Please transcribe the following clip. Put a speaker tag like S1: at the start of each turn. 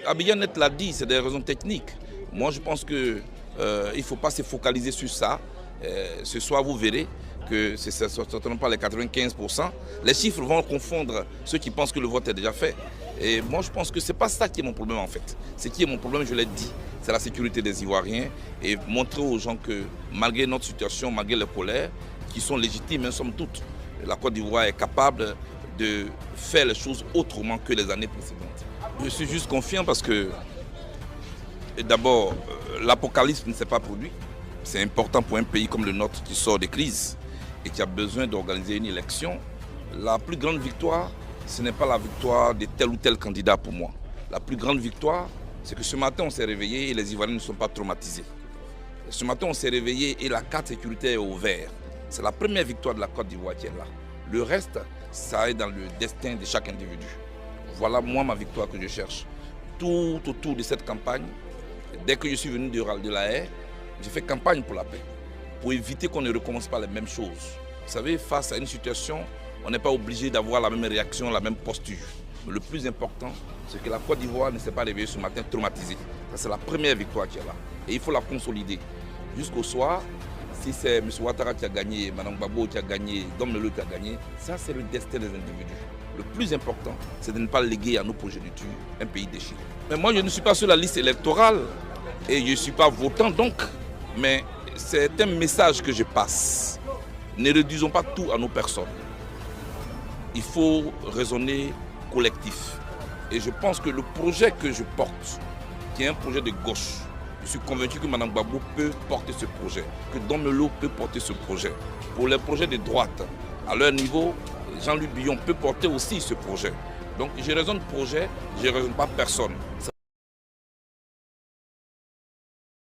S1: Abidjan-Net l'a dit, c'est des raisons techniques. Moi, je pense qu'il ne faut pas se focaliser sur ça. Ce soir, vous verrez que ce ne sont certainement pas les 95%. Les chiffres vont confondre ceux qui pensent que le vote est déjà fait. Et moi, je pense que ce n'est pas ça qui est mon problème en fait. Ce qui est mon problème, je l'ai dit, c'est la sécurité des Ivoiriens et montrer aux gens que malgré notre situation, malgré les colères, qui sont légitimes, somme toute, la Côte d'Ivoire est capable de faire les choses autrement que les années précédentes. Je suis juste confiant parce que, d'abord, l'apocalypse ne s'est pas produit. C'est important pour un pays comme le nôtre qui sort des crises et qui a besoin d'organiser une élection. La plus grande victoire, ce n'est pas la victoire de tel ou tel candidat pour moi. La plus grande victoire, c'est que ce matin, on s'est réveillé et les Ivoiriens ne sont pas traumatisés. Ce matin, on s'est réveillé et la carte sécuritaire est au vert. C'est la première victoire de la Côte d'Ivoire qui est là. Le reste, ça est dans le destin de chaque individu. Voilà, moi, ma victoire que je cherche. Tout autour de cette campagne, dès que je suis venu de la haie, j'ai fait campagne pour la paix, pour éviter qu'on ne recommence pas les mêmes choses. Vous savez, face à une situation, on n'est pas obligé d'avoir la même réaction, la même posture. Mais le plus important, c'est que la Côte d'Ivoire ne s'est pas réveillée ce matin traumatisée. C'est la première victoire qui est là. Et il faut la consolider. Jusqu'au soir, si c'est M. Ouattara qui a gagné, Mme Gbagbo qui a gagné, Dom Lelo qui a gagné, ça c'est le destin des individus. Le plus important, c'est de ne pas léguer à nos progénitures un pays déchiré. Mais moi, je ne suis pas sur la liste électorale et je ne suis pas votant donc. Mais c'est un message que je passe. Ne réduisons pas tout à nos personnes. Il faut raisonner collectif. Et je pense que le projet que je porte, qui est un projet de gauche, je suis convaincu que Mme Gbagbo peut porter ce projet, que Dom Lelo peut porter ce projet. Pour les projets de droite, à leur niveau, Jean-Luc Billon peut porter aussi ce projet. Donc je raisonne projet, je ne raisonne pas personne.